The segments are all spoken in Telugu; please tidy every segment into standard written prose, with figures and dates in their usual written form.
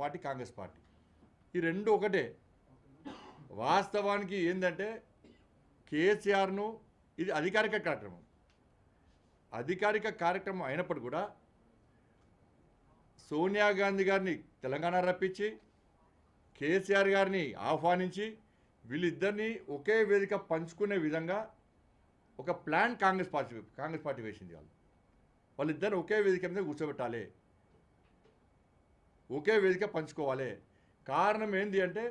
Party Congress party. ఈ రెండు ఒకటే. వాస్తవానికి ఏంటంటే కేసీఆర్ను ఇది అధికారిక కార్యక్రమం అయినప్పుడు కూడా సోనియా గాంధీ గారిని తెలంగాణ రప్పించి కేసీఆర్ గారిని ఆహ్వానించి వీళ్ళిద్దరినీ ఒకే వేదిక పంచుకునే విధంగా ఒక ప్లాన్ కాంగ్రెస్ పార్టీ వేసింది. వాళ్ళిద్దరిని ఒకే వేదిక మీద కూర్చోబెట్టాలి, ఒకే వేదిక పంచుకోవాలి. కారణం ఏంటి అంటే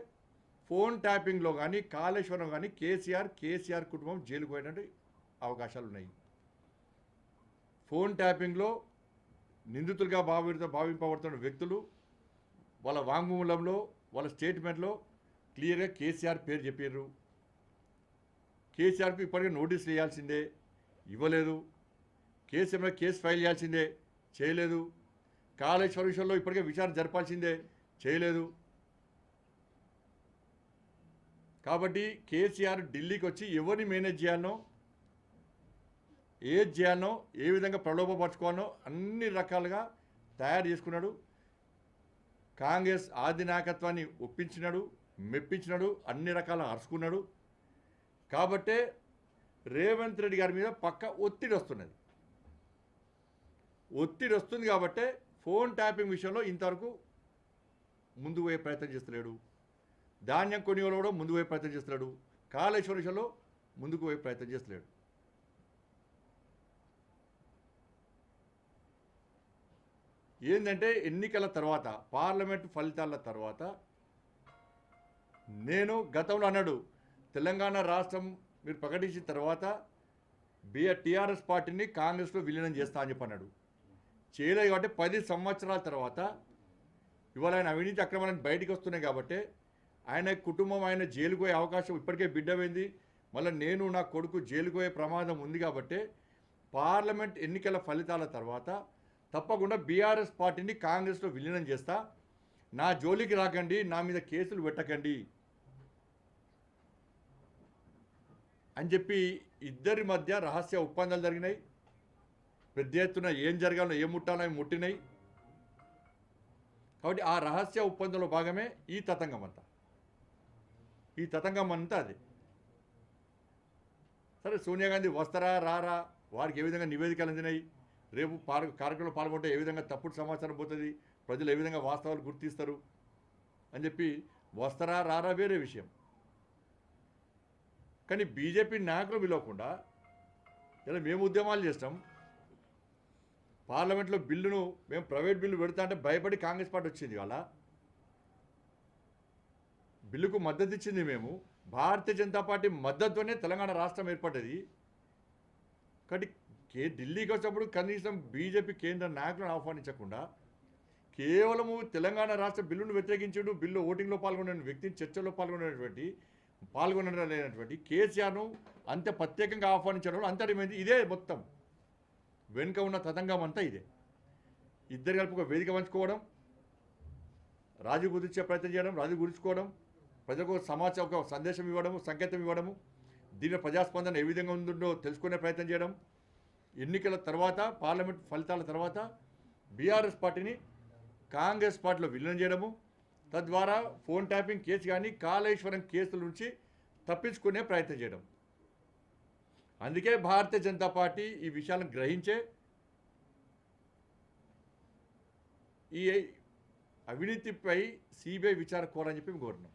ఫోన్ ట్యాపింగ్లో కానీ కాళేశ్వరం కానీ కేసీఆర్ కుటుంబం జైలుకు పోయేటువంటి అవకాశాలు ఉన్నాయి. ఫోన్ ట్యాపింగ్లో నిందితులుగా భావింపబడుతున్న వ్యక్తులు వాళ్ళ వాంగ్మూలంలో వాళ్ళ స్టేట్మెంట్లో క్లియర్గా కేసీఆర్ పేరు చెప్పారు. కేసీఆర్కు ఇప్పటికే నోటీసులు వేయాల్సిందే, ఇవ్వలేదు. కేసు ఫైల్ చేయాల్సిందే, చేయలేదు. కాళేశ్వరం విషయంలో ఇప్పటికే విచారణ జరపాల్సిందే, చేయలేదు. కాబట్టి కేసీఆర్ ఢిల్లీకి వచ్చి ఎవరిని మేనేజ్ చేయాలనో, ఏది చేయాలనో, ఏ విధంగా ప్రలోభపరచుకోవాలనో అన్ని రకాలుగా తయారు చేసుకున్నాడు. కాంగ్రెస్ ఆది నాయకత్వాన్ని ఒప్పించినాడు, మెప్పించినాడు, అన్ని రకాల అరుచుకున్నాడు. కాబట్టే రేవంత్ రెడ్డి గారి మీద పక్క ఒత్తిడి వస్తుంది. కాబట్టే ఫోన్ ట్యాపింగ్ విషయంలో ఇంతవరకు ముందుకు పోయే ప్రయత్నం చేస్తలేడు. ధాన్యం కొనుగోలు కూడా ముందుకు పోయే ప్రయత్నం చేస్తున్నాడు. కాళేశ్వరం విషయంలో ముందుకు పోయే ప్రయత్నం చేస్తలేడు. ఏంటంటే ఎన్నికల తర్వాత, పార్లమెంటు ఫలితాల తర్వాత నేను గతంలో అన్నాడు, తెలంగాణ రాష్ట్రం మీరు ప్రకటించిన తర్వాత టీఆర్ఎస్ పార్టీని కాంగ్రెస్లో విలీనం చేస్తా అని చెప్పి అన్నాడు. చేయలేదు. కాబట్టి 10 సంవత్సరాల తర్వాత ఇవాళ ఆయన అవినీతి అక్రమాలను బయటికి వస్తున్నాయి. కాబట్టి ఆయన కుటుంబం ఆయన జైలుకు పోయే అవకాశం ఇప్పటికే బిడ్డమైంది. మళ్ళీ నేను నా కొడుకు జైలుకు పోయే ప్రమాదం ఉంది. కాబట్టి పార్లమెంట్ ఎన్నికల ఫలితాల తర్వాత తప్పకుండా బీఆర్ఎస్ పార్టీని కాంగ్రెస్లో విలీనం చేస్తా, నా జోలికి రాకండి, నా మీద కేసులు పెట్టకండి అని చెప్పి ఇద్దరి మధ్య రహస్య ఒప్పందాలు జరిగినాయి. పెద్ద ఎత్తున ఏం జరగాలో, ఏం ముట్టాలో అవి ముట్టినాయి. కాబట్టి ఆ రహస్య ఒప్పందంలో భాగమే ఈ తతంగం అంతా. అది సరే, సోనియా గాంధీ వస్తారా రారా, వారికి ఏ విధంగా నివేదికలు అందినాయి, రేపు కార్యక్రమంలో పాల్గొంటే ఏ విధంగా తప్పుడు సమాచారం పోతుంది, ప్రజలు ఏ విధంగా వాస్తవాలు గుర్తిస్తారు అని చెప్పి వస్తారా రారా వేరే విషయం. కానీ బీజేపీ నాయకులు పిలవకుండా ఇలా మేము ఉద్యమాలు చేస్తాం, పార్లమెంట్లో బిల్లును మేము ప్రైవేట్ బిల్లు పెడతా అంటే భయపడి కాంగ్రెస్ పార్టీ వచ్చింది. వాళ్ళ బిల్లుకు మద్దతు ఇచ్చింది మేము. భారతీయ జనతా పార్టీ మద్దతుతోనే తెలంగాణ రాష్ట్రం ఏర్పడ్డది. కాబట్టి ఢిల్లీకి వచ్చినప్పుడు కనీసం బీజేపీ కేంద్ర నాయకులను ఆహ్వానించకుండా కేవలము తెలంగాణ రాష్ట్ర బిల్లును వ్యతిరేకించాడు, బిల్లు ఓటింగ్లో పాల్గొన్న వ్యక్తిని, చర్చల్లో పాల్గొనలేనటువంటి కేసీఆర్ను అంత ప్రత్యేకంగా ఆహ్వానించడం అంతటిమైంది. ఇదే మొత్తం వెనుక ఉన్న తతంగం అంతా ఇదే. ఇద్దరు కలిపి ఒక వేదిక పంచుకోవడం, రాజు గురించే ప్రయత్నం చేయడం, రాజు గురించుకోవడం, ప్రజలకు ఒక సందేశం ఇవ్వడము, సంకేతం ఇవ్వడము, దీని ప్రజాస్పందన ఏ విధంగా ఉందో తెలుసుకునే ప్రయత్నం చేయడం. ఎన్నికల తర్వాత, పార్లమెంట్ ఫలితాల తర్వాత బీఆర్ఎస్ పార్టీని కాంగ్రెస్ పార్టీలో విలీనం చేయడము, తద్వారా ఫోన్ ట్యాపింగ్ కేసు కానీ కాళేశ్వరం కేసుల నుంచి తప్పించుకునే ప్రయత్నం చేయడం. అందుకే భారతీయ జనతా పార్టీ ఈ విషయాలను గ్రహించే ఈ అవినీతిపై సిబిఐ విచారణ కోరని చెప్పి కోరుతున్నాం.